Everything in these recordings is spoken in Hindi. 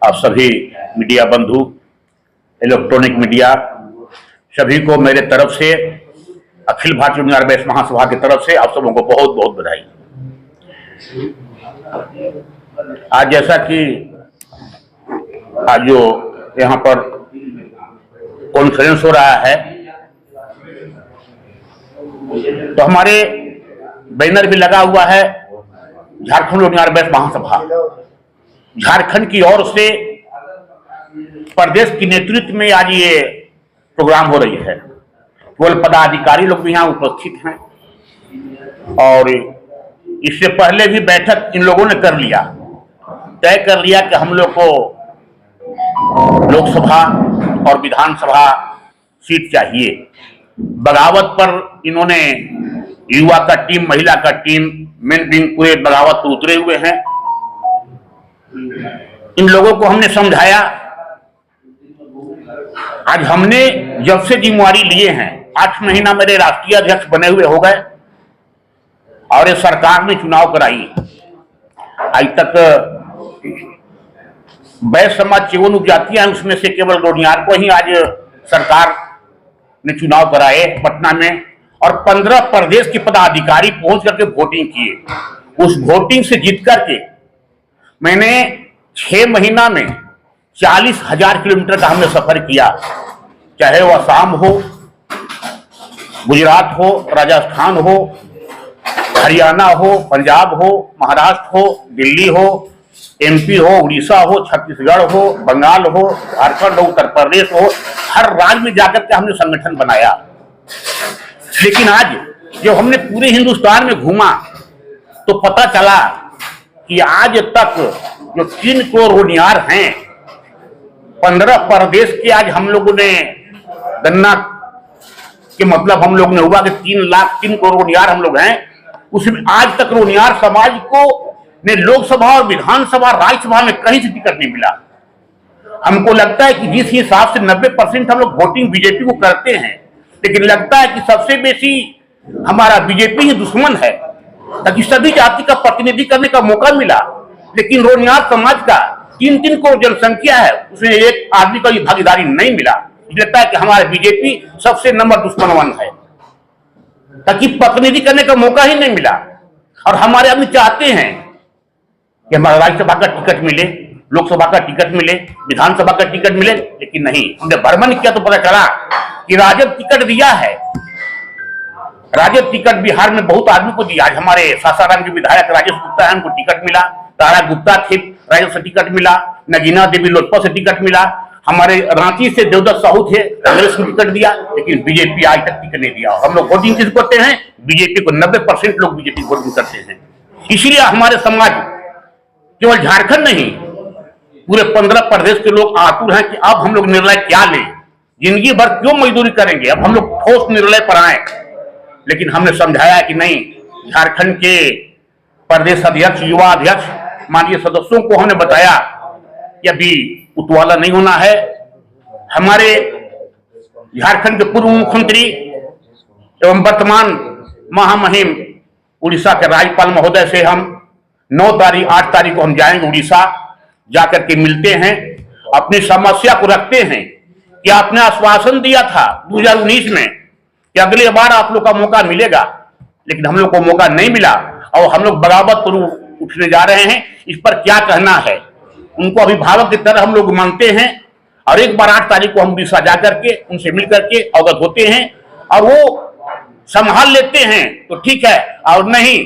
आप सभी मीडिया बंधु, इलेक्ट्रॉनिक मीडिया, सभी को मेरे तरफ से, अखिल भारतीय यूनियन आर्यवैश्य महासभा की तरफ से आप सबों को बहुत बहुत बधाई। आज जैसा कि आज जो यहाँ पर कॉन्फ्रेंस हो रहा है, तो हमारे बैनर भी लगा हुआ है झारखंड यूनियन आर्यवैश्य महासभा। झारखंड की ओर से प्रदेश की नेतृत्व में आज ये प्रोग्राम हो रही है। केवल पदाधिकारी लोग भी यहाँ उपस्थित हैं और इससे पहले भी बैठक इन लोगों ने कर लिया, तय कर लिया कि हम लोग को लोकसभा और विधानसभा सीट चाहिए। बगावत पर इन्होंने युवा का टीम, महिला का टीम, मेन विंग पूरे बगावत पर उतरे हुए हैं। इन लोगों को हमने समझाया। आज हमने जब से जिम्मेवारी लिए हैं, 8 महीना मेरे राष्ट्रीय अध्यक्ष बने हुए हो गए और ये सरकार ने चुनाव कराई। आज तक वैश्य समाज चौवन उपजातियां हैं, उसमें से केवल रोनियार को ही आज सरकार ने चुनाव कराए पटना में, और 15 प्रदेश के पदाधिकारी पहुंच करके वोटिंग किए। उस वोटिंग से जीत करके मैंने 6 महीना में 40,000 किलोमीटर का हमने सफर किया, चाहे वो असम हो, गुजरात हो, राजस्थान हो, हरियाणा हो, पंजाब हो, महाराष्ट्र हो, दिल्ली हो, एमपी हो, उड़ीसा हो, छत्तीसगढ़ हो, बंगाल हो, झारखंड हो, उत्तर प्रदेश हो, हर राज्य में जाकर के हमने संगठन बनाया। लेकिन आज जब हमने पूरे हिंदुस्तान में घूमा तो पता चला कि आज तक जो 3 करोड़ रोनियार हैं, 15 प्रदेश के आज हम लोगों ने गणना के मतलब हम लोग ने हुआ कि 3 करोड़ रोनियार हम लोग हैं। उसमें आज तक रोनियार समाज को ने लोकसभा और विधानसभा, राज्यसभा में कहीं से टिकट नहीं मिला। हमको लगता है कि जिस हिसाब से 90% हम लोग वोटिंग बीजेपी को करते हैं, लेकिन लगता है कि सबसे बेसी हमारा बीजेपी ही दुश्मन है, ताकि सभी जाति का प्रतिनिधि करने का मौका मिला। लेकिन रोनियार समाज का 3 करोड़ जनसंख्या है, उसमें एक आदमी का भागीदारी नहीं मिला। लगता है कि हमारा बीजेपी सबसे नंबर दुश्मन वन है, ताकि प्रतिनिधि करने का मौका ही नहीं मिला। और हमारे आदमी चाहते हैं कि हमारा राज्यसभा का टिकट मिले, लोकसभा का टिकट मिले, विधानसभा का टिकट मिले, लेकिन नहीं। हमने भ्रमण किया तो पता चला कि राजद टिकट दिया है। राजद टिकट बिहार में बहुत आदमी को दिया। आज हमारे सासाराम के विधायक राजेश गुप्ता है, उनको टिकट मिला। तारा गुप्ता थे, राजद से टिकट मिला। नगीना देवी लोजपा से टिकट मिला। हमारे रांची से देवदत्त साहू थे, कांग्रेस को टिकट दिया, लेकिन बीजेपी आज तक टिकट नहीं दिया। हम लोग वोटिंग किस करते हैं? बीजेपी को। 90% लोग बीजेपी वोटिंग करते हैं। इसलिए हमारे समाज केवल झारखंड नहीं, पूरे 15 प्रदेश के लोग आतुर हैं कि अब हम लोग निर्णय क्या लें, जिंदगी भर क्यों मजदूरी करेंगे, अब हम लोग ठोस निर्णय पर आए। लेकिन हमने समझाया कि नहीं, झारखंड के प्रदेश अध्यक्ष, युवा अध्यक्ष, माननीय सदस्यों को हमने बताया कि अभी उतवाला नहीं होना है। हमारे झारखंड के पूर्व मुख्यमंत्री एवं वर्तमान महामहिम उड़ीसा के राज्यपाल महोदय से हम 9 तारीख 8 तारीख को हम जाएंगे उड़ीसा, जाकर के मिलते हैं, अपनी समस्या को रखते हैं कि आपने आश्वासन दिया था 2019 में कि अगली बार आप लोग का मौका मिलेगा, लेकिन हम लोग को मौका नहीं मिला और हम लोग बगावत पर उठने जा रहे हैं। इस पर क्या कहना है? उनको अभिभावक की तरह हम लोग मानते हैं और एक बार 8 तारीख को हम उड़ीसा जाकर के उनसे मिल करके अवगत होते हैं और वो संभाल लेते हैं तो ठीक है, और नहीं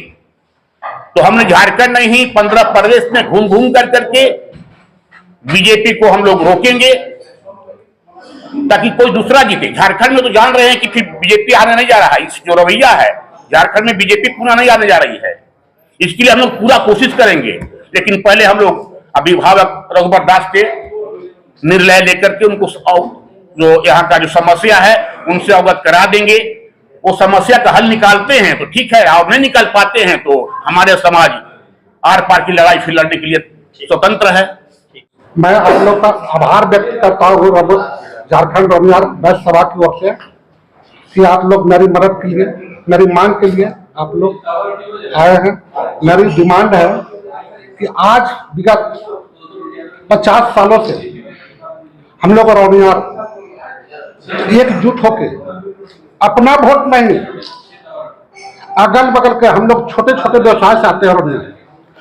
तो हमने झारखंड नहीं 15 प्रदेश में घूम घूम कर करके बीजेपी को हम लोग रोकेंगे ताकि कोई दूसरा जीते। झारखंड में तो जान रहे हैं कि फिर बीजेपी आने नहीं जा रहा है। इस जो रवैया है, झारखंड में बीजेपी पूरा नहीं आने जा रही है। इसके लिए हम लोग पूरा कोशिश करेंगे, लेकिन पहले हम लोग अभिभावक रघुवर दास के निर्णय लेकर के उनको जो यहाँ का जो समस्या है उनसे अवगत करा देंगे। वो समस्या का हल निकालते हैं तो ठीक है, और नहीं निकाल पाते हैं तो हमारे समाज आर पार की लड़ाई फिर लड़ने के लिए स्वतंत्र है। मैं आप लोग का आभार व्यक्त करता हूँ झारखंड रोनियार वैश्य सभा की ओर से कि आप लोग मेरी मदद के लिए, मेरी मांग के लिए आप लोग आए हैं। मेरी डिमांड है कि आज विगत 50 सालों से हम लोग रौनियार एकजुट होके अपना वोट नहीं, अगल बगल के हम लोग छोटे छोटे व्यवसाय से आते हैं रौनियार,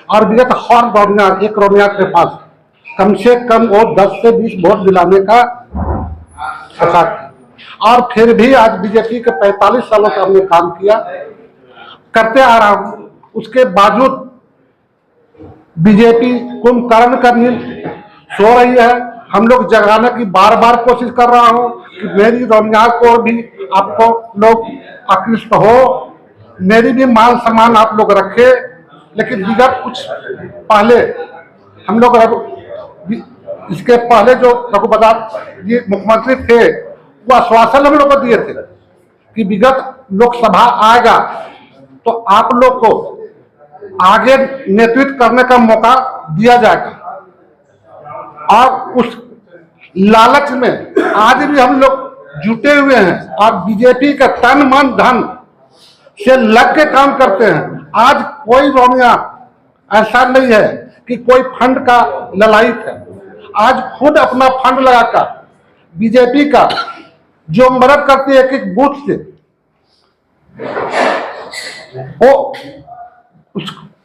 और विगत हर रौनियार एक रौनियार के पास कम से कम वो 10 से 20 वोट दिलाने का औकात, और फिर भी आज बीजेपी के 45 सालों से हमने काम किया करते आ रहा हूं, उसके बावजूद बीजेपी कुंभकर्ण का नींद सो रही है। हम लोग जगाने की बार बार कोशिश कर रहा हूं कि मेरी रौनियार को भी आपको लोग आकृष्ट हो, मेरी भी मान सम्मान आप लोग रखे। लेकिन विगत कुछ पहले हम लोग इसके पहले जो रघुप्रसाद जी मुख्यमंत्री थे, वो आश्वासन हम लोग को दिए थे कि विगत लोकसभा आएगा तो आप लोग को आगे नेतृत्व करने का मौका दिया जाएगा, और उस लालच में आज भी हम लोग जुटे हुए हैं और बीजेपी का तन मन धन से लग के काम करते हैं। आज कोई रौनियार ऐसा नहीं है कि कोई फंड का ललायत है, आज खुद अपना फंड लगाकर बीजेपी का जो मदद करती है एक बूथ से, वो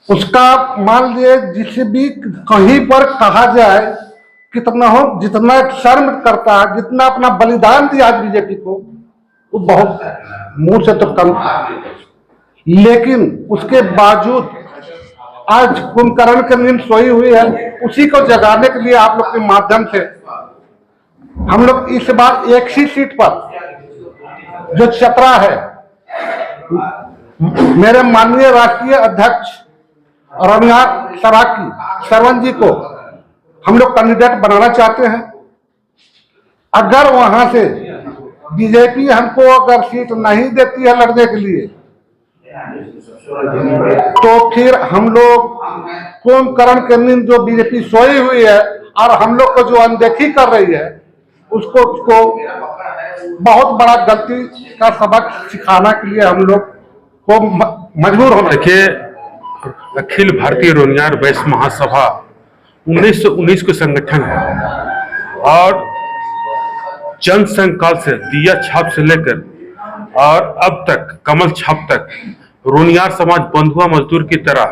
उसका मान लिए जिस भी कहीं पर कहा जाए कितना हो, जितना शर्म करता है, जितना अपना बलिदान दिया आज बीजेपी को, वो बहुत मुंह से तो कम था। लेकिन उसके बावजूद आज कुंभकर्ण की नींद सोई हुई है, उसी को जगाने के लिए आप लोग के माध्यम से हम लोग इस बार एक ही सीट पर जो चतरा है, मेरे माननीय राष्ट्रीय अध्यक्ष रौनियार सभा की सरवन जी को हम लोग कैंडिडेट बनाना चाहते हैं। अगर वहां से बीजेपी हमको अगर सीट नहीं देती है लड़ने के लिए, तो फिर हम लोग कुंभकर्ण की नींद जो बीजेपी सोई हुई है और हम लोग को जो अनदेखी कर रही है, उसको बहुत बड़ा गलती का सबक सिखाने के लिए हम लोग को मजबूर होना। देखिए, अखिल भारतीय रौनियार वैश्य महासभा 1919 के संगठन है और जनसंघ काल से दिया छाप से लेकर और अब तक कमल छाप तक रौनियार समाज बंधुआ मजदूर की तरह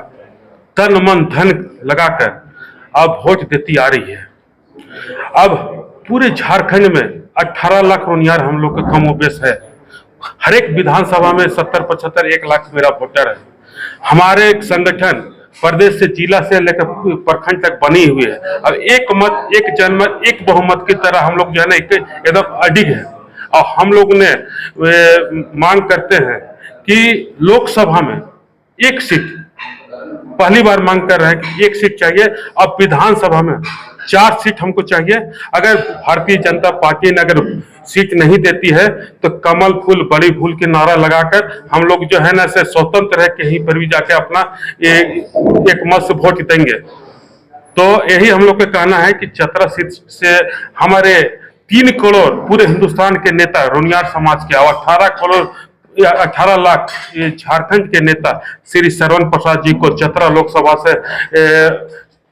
तन मन धन लगाकर अब वोट देती आ रही है। अब पूरे झारखंड में 18 लाख रौनियार हम लोग का कमोबेश है। हर एक विधानसभा में 70-75 1 लाख मेरा वोटर है। हमारे संगठन प्रदेश से जिला से लेकर प्रखंड तक बनी हुई है। अब एक मत एक जनमत एक बहुमत की तरह हम लोग जो है ना एकदम अडिग है, और हम लोग ने मांग करते हैं कि लोकसभा में एक सीट, पहली बार मांग कर रहे हैं कि एक सीट चाहिए। अब विधानसभा में 4 सीट हमको चाहिए। अगर भारतीय जनता पार्टी ने अगर सीट नहीं देती है तो कमल फूल बड़ी फूल के नारा लगाकर हम लोग जो है ना से स्वतंत्र है कहीं पर भी जाके अपना एक मत से वोट देंगे। तो यही हम लोग का कहना है कि चतरा सीट से हमारे 3 करोड़ पूरे हिंदुस्तान के नेता रौनियार समाज के और 18 लाख झारखंड के नेता श्री सरवन प्रसाद जी को चतरा लोकसभा से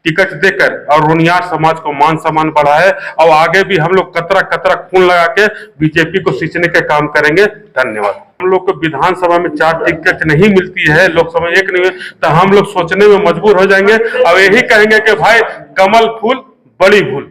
टिकट देकर और रौनियार समाज को मान सम्मान बढ़ाए, और आगे भी हम लोग कतरा कतरा खून लगा के बीजेपी को सींचने के काम करेंगे। धन्यवाद। हम लोग को विधानसभा में 4 टिकट नहीं मिलती है, लोकसभा 1 नहीं, तो हम लोग सोचने में मजबूर हो जाएंगे और यही कहेंगे कि भाई कमल फूल बड़ी भूल।